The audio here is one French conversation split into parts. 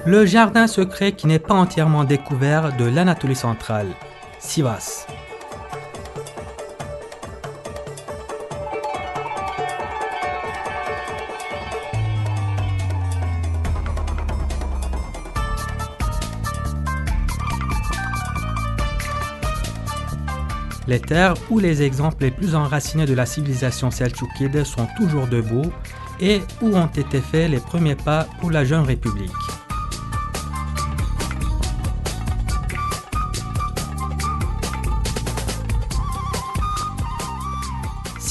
Le jardin secret qui n'est pas entièrement découvert de l'Anatolie centrale, Sivas. Les terres où les exemples les plus enracinés de la civilisation seltchoukide sont toujours debout et où ont été faits les premiers pas pour la jeune république.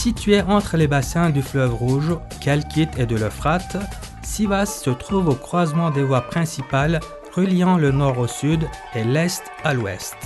Situé entre les bassins du fleuve Rouge, Kalkit et de l'Euphrate, Sivas se trouve au croisement des voies principales reliant le nord au sud et l'est à l'ouest.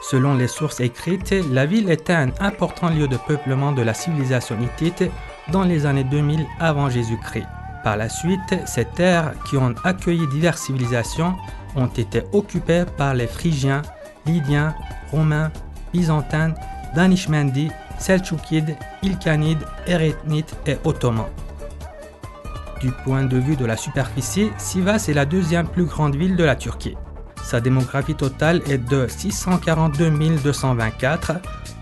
Selon les sources écrites, la ville était un important lieu de peuplement de la civilisation hittite dans les années 2000 avant Jésus-Christ. Par la suite, ces terres qui ont accueilli diverses civilisations ont été occupées par les Phrygiens, Lydiens, Romains, Byzantins, Danishmendi, Seltchoukides, Ilkhanides, Éréthnites et Ottomans. Du point de vue de la superficie, Sivas est la deuxième plus grande ville de la Turquie. Sa démographie totale est de 642 224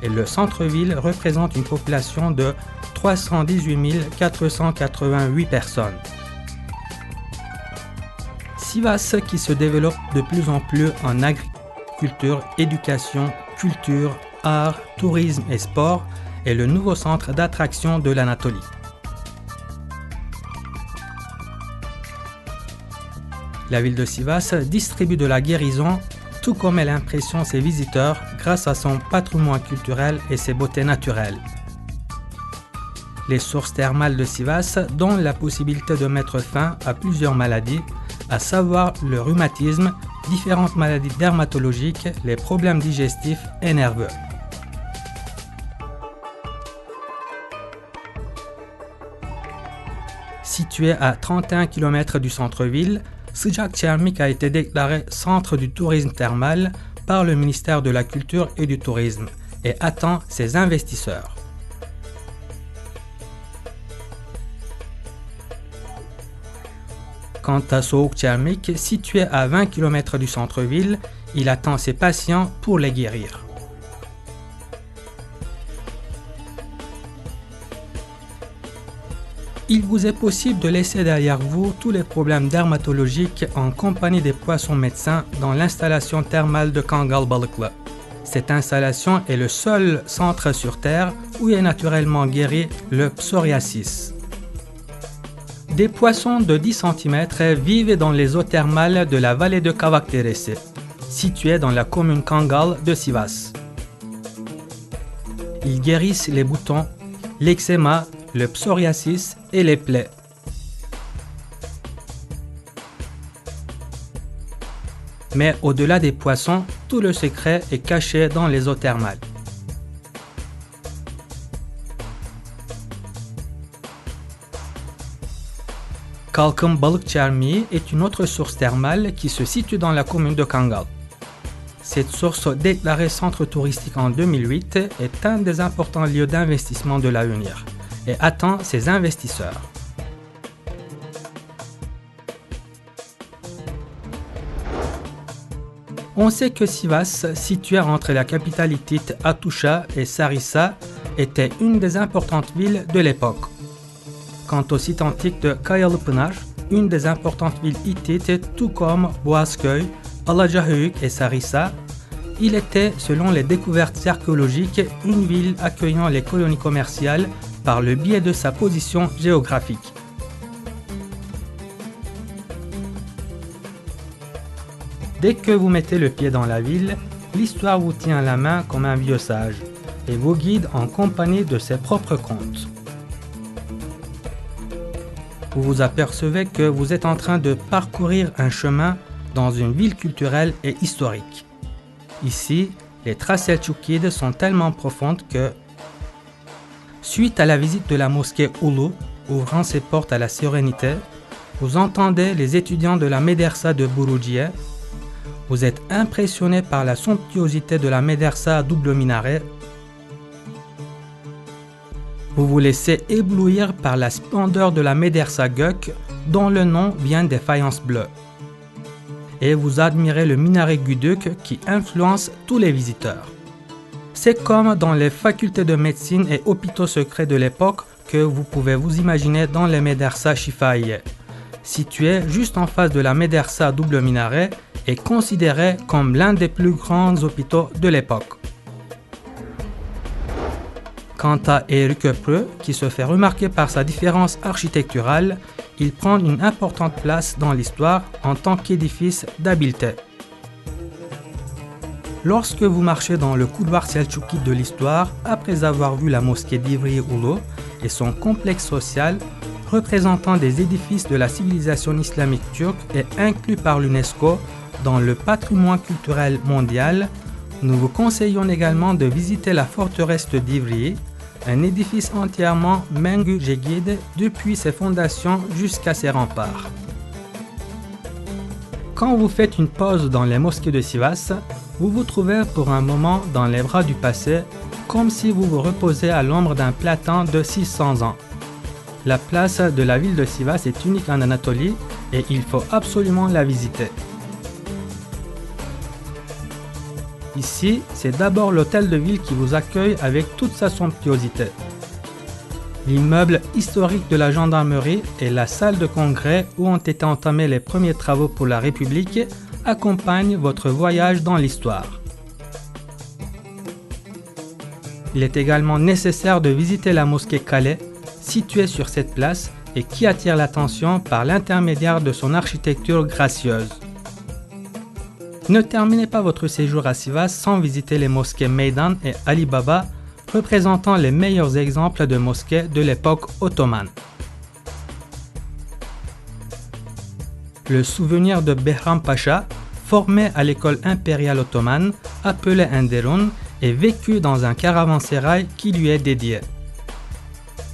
et le centre-ville représente une population de 318 488 personnes. Sivas qui se développe de plus en plus en agriculture, éducation, culture, art, tourisme et sport est le nouveau centre d'attraction de l'Anatolie. La ville de Sivas distribue de la guérison, tout comme elle impressionne ses visiteurs grâce à son patrimoine culturel et ses beautés naturelles. Les sources thermales de Sivas donnent la possibilité de mettre fin à plusieurs maladies, à savoir le rhumatisme, différentes maladies dermatologiques, les problèmes digestifs et nerveux. Situé à 31 km du centre-ville, Sıcakçermik a été déclaré centre du tourisme thermal par le ministère de la Culture et du Tourisme et attend ses investisseurs. Quant à Soğukçermik, situé à 20 km du centre-ville, il attend ses patients pour les guérir. Il vous est possible de laisser derrière vous tous les problèmes dermatologiques en compagnie des poissons médecins dans l'installation thermale de Kangal Balıklı. Cette installation est le seul centre sur Terre où est naturellement guéri le psoriasis. Des poissons de 10 cm vivent dans les eaux thermales de la vallée de Kavakderesi, située dans la commune Kangal de Sivas. Ils guérissent les boutons, l'eczéma, le psoriasis et les plaies. Mais au-delà des poissons, tout le secret est caché dans les eaux thermales. Kalkın Balıkçermiği est une autre source thermale qui se situe dans la commune de Kangal. Cette source déclarée centre touristique en 2008 est un des importants lieux d'investissement de l'avenir et attend ses investisseurs. On sait que Sivas, située entre la capitale hittite Hattusha et Sarıssa, était une des importantes villes de l'époque. Quant au site antique de Kayalıpınar, une des importantes villes hittites, tout comme Boğazköy, Alacahöyük et Sarıssa, il était, selon les découvertes archéologiques, une ville accueillant les colonies commerciales par le biais de sa position géographique. Dès que vous mettez le pied dans la ville, l'histoire vous tient la main comme un vieux sage et vous guide en compagnie de ses propres contes. Vous vous apercevez que vous êtes en train de parcourir un chemin dans une ville culturelle et historique. Ici, les traces seltchoukides sont tellement profondes que, suite à la visite de la mosquée Ulu, ouvrant ses portes à la sérénité, vous entendez les étudiants de la médersa de Buruciye. Vous êtes impressionné par la somptuosité de la médersa à double minaret. Vous vous laissez éblouir par la splendeur de la médersa Gök, dont le nom vient des faïences bleues. Et vous admirez le minaret Guduk qui influence tous les visiteurs. C'est comme dans les facultés de médecine et hôpitaux secrets de l'époque que vous pouvez vous imaginer dans les médersa Shifaïe, situé juste en face de la médersa double minaret et considéré comme l'un des plus grands hôpitaux de l'époque. Quant à Eğriköprü, qui se fait remarquer par sa différence architecturale, il prend une importante place dans l'histoire en tant qu'édifice d'habileté. Lorsque vous marchez dans le couloir selçukide de l'histoire, après avoir vu la mosquée d'Ivri Ulu et son complexe social, représentant des édifices de la civilisation islamique turque et inclus par l'UNESCO dans le patrimoine culturel mondial, nous vous conseillons également de visiter la forteresse d'Ivri, un édifice entièrement Mengücegid depuis ses fondations jusqu'à ses remparts. Quand vous faites une pause dans les mosquées de Sivas, vous vous trouvez pour un moment dans les bras du passé, comme si vous vous reposez à l'ombre d'un platane de 600 ans. La place de la ville de Sivas est unique en Anatolie et il faut absolument la visiter. Ici, c'est d'abord l'hôtel de ville qui vous accueille avec toute sa somptuosité. L'immeuble historique de la gendarmerie et la salle de congrès où ont été entamés les premiers travaux pour la République accompagnent votre voyage dans l'histoire. Il est également nécessaire de visiter la mosquée Calais, située sur cette place et qui attire l'attention par l'intermédiaire de son architecture gracieuse. Ne terminez pas votre séjour à Sivas sans visiter les mosquées Meydan et Ali Baba, représentant les meilleurs exemples de mosquées de l'époque ottomane. Le souvenir de Behram Pacha, formé à l'école impériale ottomane, appelée Enderun, et vécu dans un caravansérail qui lui est dédié.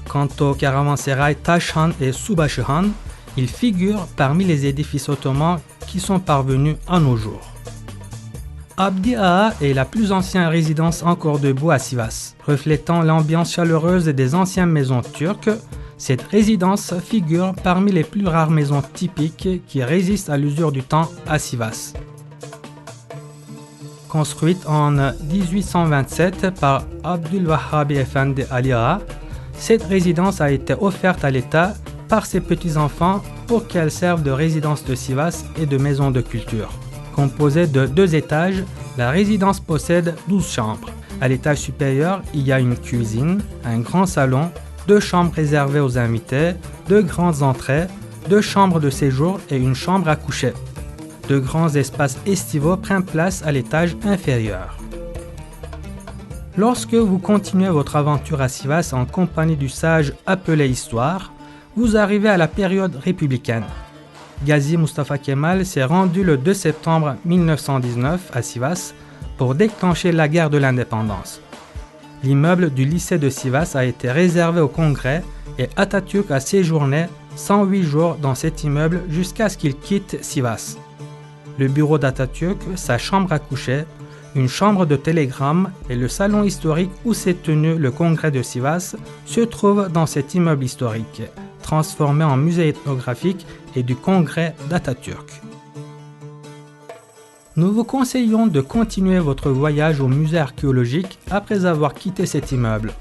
Quant au caravansérail Taşhan et Subaşıhan, il figure parmi les édifices ottomans qui sont parvenus à nos jours. Abdi Ağa est la plus ancienne résidence encore debout à Sivas. Reflétant l'ambiance chaleureuse des anciennes maisons turques, cette résidence figure parmi les plus rares maisons typiques qui résistent à l'usure du temps à Sivas. Construite en 1827 par Abdülvahhab Efendi Ali Ağa, cette résidence a été offerte à l'État par ses petits-enfants pour qu'elle serve de résidence de Sivas et de maison de culture. Composée de 2 étages, la résidence possède 12 chambres. À l'étage supérieur, il y a une cuisine, un grand salon, 2 chambres réservées aux invités, 2 grandes entrées, 2 chambres de séjour et une chambre à coucher. 2 grands espaces estivaux prennent place à l'étage inférieur. Lorsque vous continuez votre aventure à Sivas en compagnie du sage appelé Histoire, vous arrivez à la période républicaine. Gazi Mustafa Kemal s'est rendu le 2 septembre 1919 à Sivas pour déclencher la guerre de l'indépendance. L'immeuble du lycée de Sivas a été réservé au Congrès et Atatürk a séjourné 108 jours dans cet immeuble jusqu'à ce qu'il quitte Sivas. Le bureau d'Atatürk, sa chambre à coucher, une chambre de télégramme et le salon historique où s'est tenu le congrès de Sivas se trouvent dans cet immeuble historique, transformé en musée ethnographique et du congrès d'Atatürk. Nous vous conseillons de continuer votre voyage au musée archéologique après avoir quitté cet immeuble.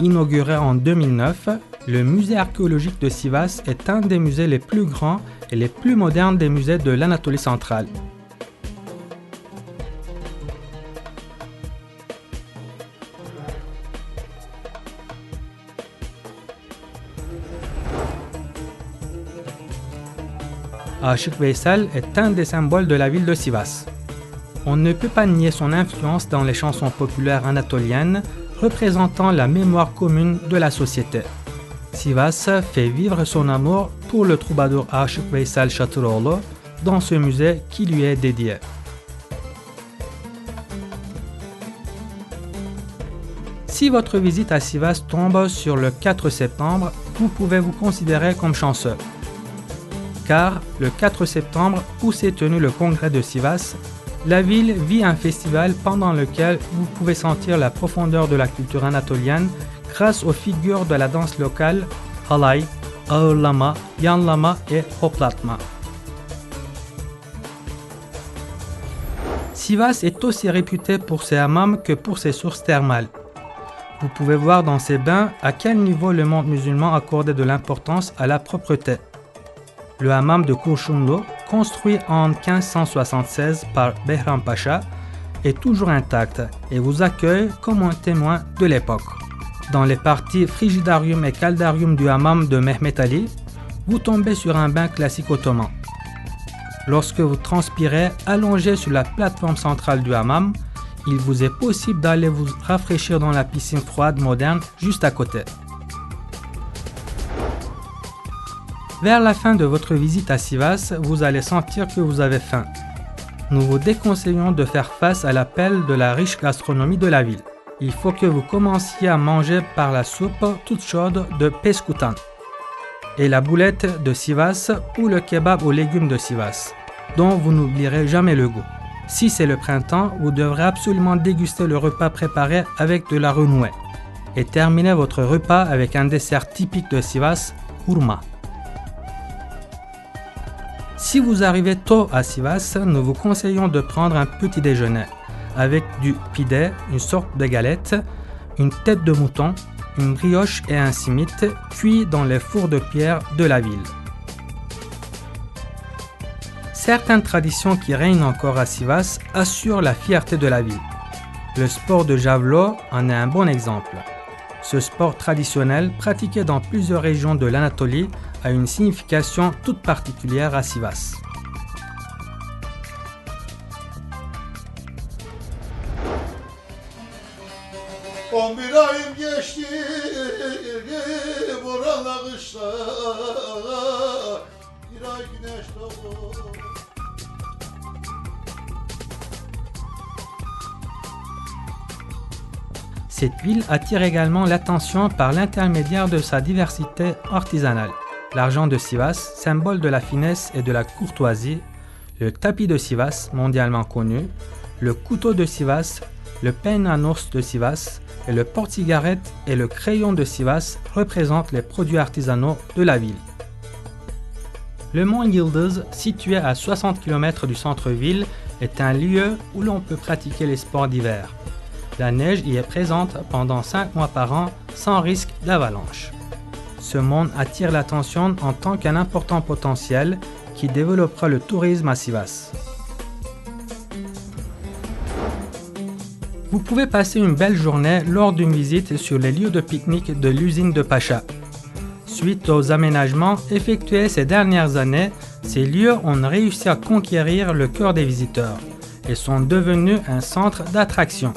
Inauguré en 2009, le musée archéologique de Sivas est un des musées les plus grands et les plus modernes des musées de l'Anatolie centrale. Aşık Veysel est un des symboles de la ville de Sivas. On ne peut pas nier son influence dans les chansons populaires anatoliennes, représentant la mémoire commune de la société. Sivas fait vivre son amour pour le troubadour Aşık Veysel Şatıroğlu dans ce musée qui lui est dédié. Si votre visite à Sivas tombe sur le 4 septembre, vous pouvez vous considérer comme chanceux. Car le 4 septembre, où s'est tenu le congrès de Sivas, la ville vit un festival pendant lequel vous pouvez sentir la profondeur de la culture anatolienne grâce aux figures de la danse locale Halay, ağırlama, yanlama et hoplatma. Sivas est aussi réputé pour ses hammams que pour ses sources thermales. Vous pouvez voir dans ces bains à quel niveau le monde musulman accordait de l'importance à la propreté. Le hammam de Kurşunlu, construit en 1576 par Behram Pacha, est toujours intact et vous accueille comme un témoin de l'époque. Dans les parties frigidarium et caldarium du hammam de Mehmet Ali, vous tombez sur un bain classique ottoman. Lorsque vous transpirez allongé sur la plateforme centrale du hammam, il vous est possible d'aller vous rafraîchir dans la piscine froide moderne juste à côté. Vers la fin de votre visite à Sivas, vous allez sentir que vous avez faim. Nous vous déconseillons de faire face à l'appel de la riche gastronomie de la ville. Il faut que vous commenciez à manger par la soupe toute chaude de peskutan et la boulette de Sivas ou le kebab aux légumes de Sivas, dont vous n'oublierez jamais le goût. Si c'est le printemps, vous devrez absolument déguster le repas préparé avec de la renouée et terminer votre repas avec un dessert typique de Sivas, hurma. Si vous arrivez tôt à Sivas, nous vous conseillons de prendre un petit déjeuner avec du pide, une sorte de galette, une tête de mouton, une brioche et un simit cuits dans les fours de pierre de la ville. Certaines traditions qui règnent encore à Sivas assurent la fierté de la ville. Le sport de javelot en est un bon exemple. Ce sport traditionnel, pratiqué dans plusieurs régions de l'Anatolie, a une signification toute particulière à Sivas. Cette ville attire également l'attention par l'intermédiaire de sa diversité artisanale. L'argent de Sivas, symbole de la finesse et de la courtoisie, le tapis de Sivas, mondialement connu, le couteau de Sivas, le peigne à noce de Sivas et le porte-cigarette et le crayon de Sivas représentent les produits artisanaux de la ville. Le mont Yıldız, situé à 60 km du centre-ville, est un lieu où l'on peut pratiquer les sports d'hiver. La neige y est présente pendant 5 mois par an sans risque d'avalanche. Ce monde attire l'attention en tant qu'un important potentiel qui développera le tourisme à Sivas. Vous pouvez passer une belle journée lors d'une visite sur les lieux de pique-nique de l'usine de Pacha. Suite aux aménagements effectués ces dernières années, ces lieux ont réussi à conquérir le cœur des visiteurs et sont devenus un centre d'attraction.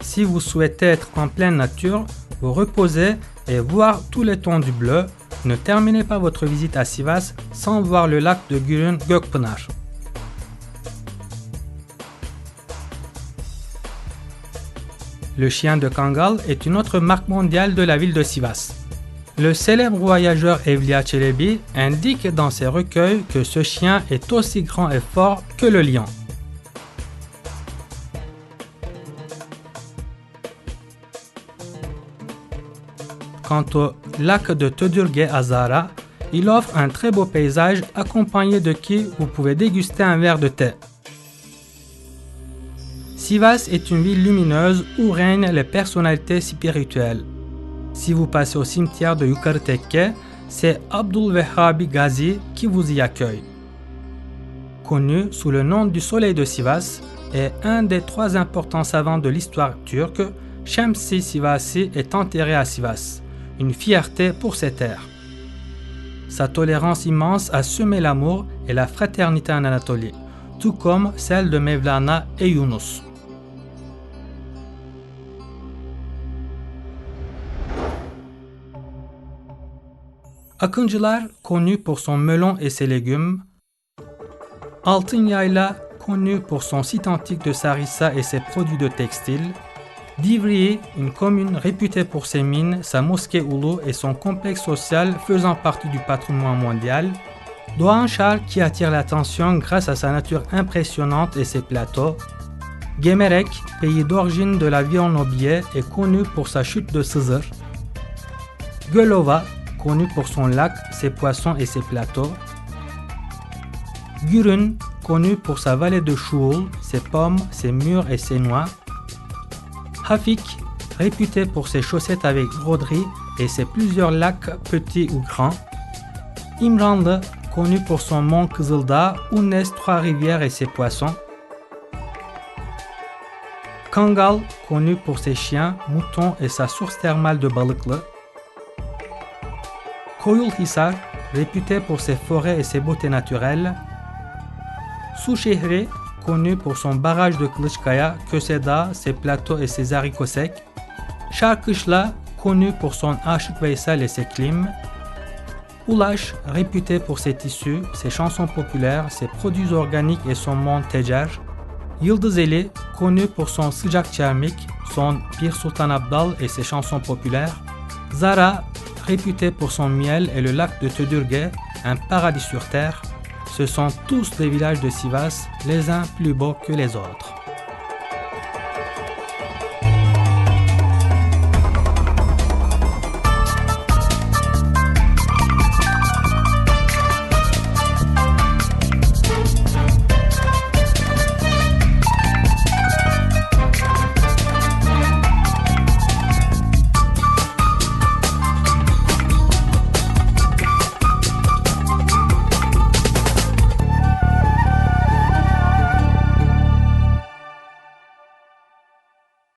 Si vous souhaitez être en pleine nature, vous reposer et voir tous les tons du bleu, ne terminez pas votre visite à Sivas sans voir le lac de Gürün Gökpınar. Le chien de Kangal est une autre marque mondiale de la ville de Sivas. Le célèbre voyageur Evliya Çelebi indique dans ses recueils que ce chien est aussi grand et fort que le lion. Quant au lac de Tödürge Azara, il offre un très beau paysage accompagné de qui vous pouvez déguster un verre de thé. Sivas est une ville lumineuse où règnent les personnalités spirituelles. Si vous passez au cimetière de Yukarı Tekke, c'est Abdülvehhabi Gazi qui vous y accueille. Connu sous le nom du Soleil de Sivas et un des 3 importants savants de l'histoire turque, Şemsi Sivasi est enterré à Sivas, une fierté pour ses terres. Sa tolérance immense a semé l'amour et la fraternité en Anatolie, tout comme celle de Mevlana et Yunus. Akıncılar, connu pour son melon et ses légumes. Altınyayla, connu pour son site antique de Sarissa et ses produits de textile. Divriği, une commune réputée pour ses mines, sa mosquée Ulu et son complexe social faisant partie du patrimoine mondial. Doğanşehir qui attire l'attention grâce à sa nature impressionnante et ses plateaux. Gemerek, pays d'origine de la viande au biais, est connu pour sa chute de Sızır. Gölova, connu pour son lac, ses poissons et ses plateaux. Gürün, connu pour sa vallée de Şuul, ses pommes, ses mûres et ses noix. Hafik, réputé pour ses chaussettes avec broderie et ses plusieurs lacs petits ou grands. İmranlı, connu pour son mont Kızıldağ où naissent trois rivières et ses poissons. Kangal, connu pour ses chiens, moutons et sa source thermale de Balıklı. Koyulhisar, réputé pour ses forêts et ses beautés naturelles. Suşehri, connu pour son barrage de Kılıçkaya, Köse Dağı, ses plateaux et ses haricots secs. Şarkışla, connu pour son Aşık Veysel et ses clims. Ulaş, réputé pour ses tissus, ses chansons populaires, ses produits organiques et son mont Tecer. Yıldızeli, connu pour son Sıcak Çermik, son Bir Sultan Abdal et ses chansons populaires. Zara, réputé pour son miel et le lac de Tödürge, un paradis sur terre. Ce sont tous des villages de Sivas, les uns plus beaux que les autres.